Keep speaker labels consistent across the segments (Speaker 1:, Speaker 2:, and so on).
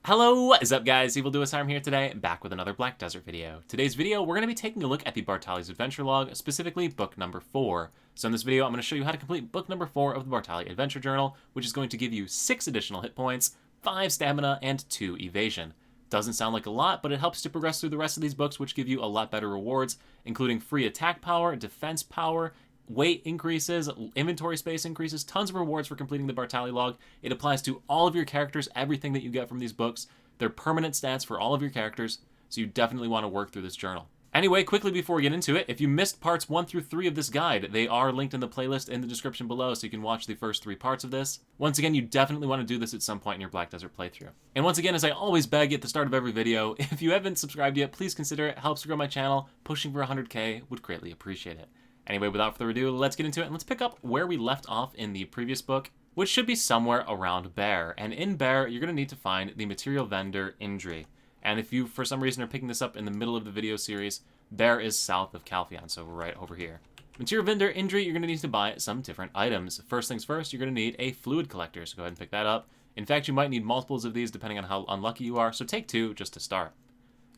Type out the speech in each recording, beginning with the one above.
Speaker 1: Hello, what is up guys? Evildoers here today, back with another Black Desert video. Today's video, we're going to be taking a look at the Bartali's adventure log, specifically book number 4. So in this video, I'm going to show you how to complete book number 4 of the Bartali adventure journal, which is going to give you 6 additional hit points, 5 stamina, and 2 evasion. Doesn't sound like a lot, but it helps to progress through the rest of these books, which give you a lot better rewards, including free attack power, defense power, weight increases, inventory space increases, tons of rewards for completing the Bartali log. It applies to all of your characters, everything that you get from these books. They're permanent stats for all of your characters, so you definitely want to work through this journal. Anyway, quickly before we get into it, if you missed parts 1 through 3 of this guide, they are linked in the playlist in the description below, so you can watch the first 3 parts of this. Once again, you definitely want to do this at some point in your Black Desert playthrough. And once again, as I always beg at the start of every video, if you haven't subscribed yet, please consider it. It helps to grow my channel. Pushing for 100k, would greatly appreciate it. Anyway, without further ado, let's get into it, and let's pick up where we left off in the previous book, which should be somewhere around Bear. And in Bear, you're going to need to find the material vendor, Indri. And if you, for some reason, are picking this up in the middle of the video series, Bear is south of Calpheon, so right over here. Material vendor, Indri, you're going to need to buy some different items. First things first, you're going to need a fluid collector, so go ahead and pick that up. In fact, you might need multiples of these depending on how unlucky you are, so take 2 just to start.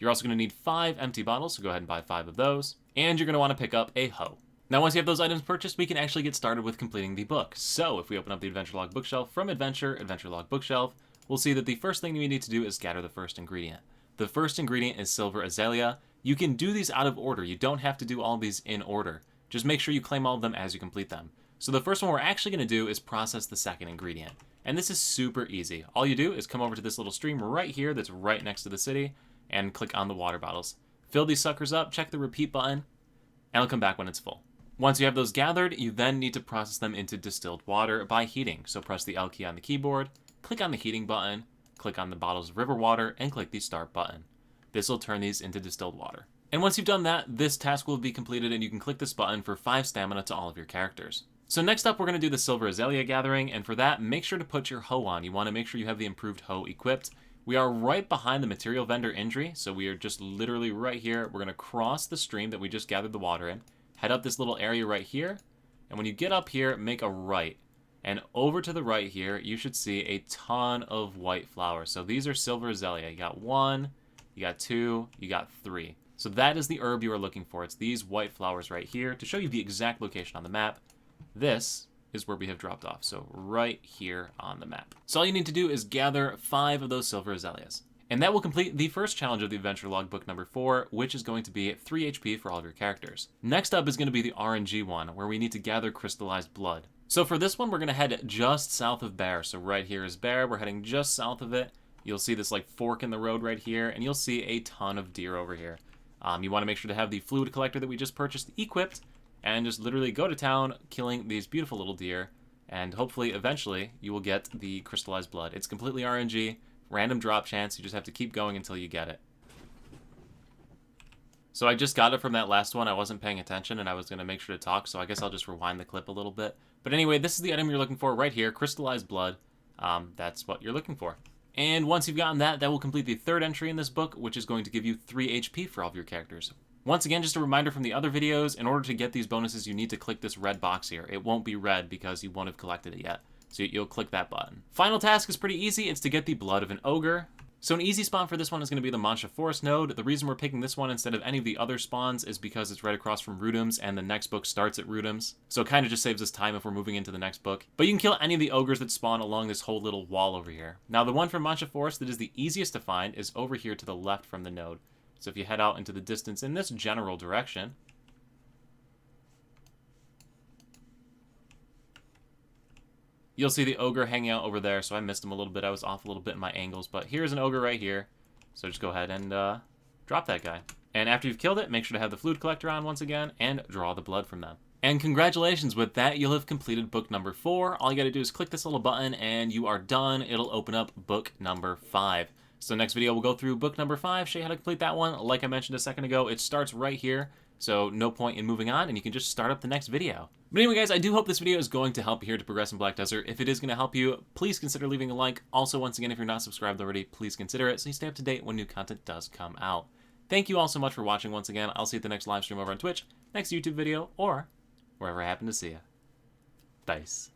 Speaker 1: You're also going to need 5 empty bottles, so go ahead and buy 5 of those. And you're going to want to pick up a hoe. Now, once you have those items purchased, we can actually get started with completing the book. So, if we open up the Adventure Log bookshelf from Adventure Log bookshelf, we'll see that the first thing we need to do is gather the first ingredient. The first ingredient is Silver Azalea. You can do these out of order. You don't have to do all of these in order. Just make sure you claim all of them as you complete them. So the first one we're actually going to do is process the second ingredient. And this is super easy. All you do is come over to this little stream right here that's right next to the city and click on the water bottles. Fill these suckers up, check the repeat button, and it'll come back when it's full. Once you have those gathered, you then need to process them into distilled water by heating. So press the L key on the keyboard, click on the heating button, click on the bottles of river water, and click the start button. This will turn these into distilled water. And once you've done that, this task will be completed and you can click this button for 5 stamina to all of your characters. So next up, we're going to do the Silver Azalea gathering, and for that, make sure to put your hoe on. You want to make sure you have the improved hoe equipped. We are right behind the material vendor Indri, so we are just literally right here. We're going to cross the stream that we just gathered the water in. Head up this little area right here, and when you get up here, make a right. And over to the right here, you should see a ton of white flowers. So these are Silver Azalea. You got 1, you got 2, you got 3. So that is the herb you are looking for. It's these white flowers right here. To show you the exact location on the map, this is where we have dropped off. So right here on the map. So all you need to do is gather 5 of those Silver Azaleas. And that will complete the first challenge of the Adventure Log book number 4, which is going to be 3 HP for all of your characters. Next up is going to be the RNG one, where we need to gather crystallized blood. So for this one, we're going to head just south of Bear. So right here is Bear. We're heading just south of it. You'll see this like fork in the road right here, and you'll see a ton of deer over here. You want to make sure to have the fluid collector that we just purchased equipped, and just literally go to town, killing these beautiful little deer, and hopefully, eventually, you will get the crystallized blood. It's completely RNG. Random drop chance, you just have to keep going until you get it. So I just got it from that last one. I wasn't paying attention and I was going to make sure to talk, so I guess I'll just rewind the clip a little bit. But anyway, this is the item you're looking for right here, crystallized blood. That's what you're looking for. And once you've gotten that, that will complete the 3rd entry in this book, which is going to give you 3 HP for all of your characters. Once again, just a reminder from the other videos, in order to get these bonuses, you need to click this red box here. It won't be red because you won't have collected it yet. So you'll click that button. Final task is pretty easy. It's to get the blood of an ogre. So an easy spawn for this one is going to be the Mancha Forest node. The reason we're picking this one instead of any of the other spawns is because it's right across from Rudums, and the next book starts at Rudums. So it kind of just saves us time if we're moving into the next book. But you can kill any of the ogres that spawn along this whole little wall over here. Now the one from Mancha Forest that is the easiest to find is over here to the left from the node. So if you head out into the distance in this general direction, you'll see the ogre hanging out over there, so I missed him a little bit. I was off a little bit in my angles, but here's an ogre right here. So just go ahead and drop that guy. And after you've killed it, make sure to have the fluid collector on once again and draw the blood from them. And congratulations, with that, you'll have completed book number 4. All you gotta do is click this little button and you are done. It'll open up book number 5. So next video, we'll go through book number 5, show you how to complete that one. Like I mentioned a second ago, it starts right here. So no point in moving on, and you can just start up the next video. But anyway, guys, I do hope this video is going to help you here to progress in Black Desert. If it is going to help you, please consider leaving a like. Also, once again, if you're not subscribed already, please consider it so you stay up to date when new content does come out. Thank you all so much for watching once again. I'll see you at the next live stream over on Twitch, next YouTube video, or wherever I happen to see you. Peace.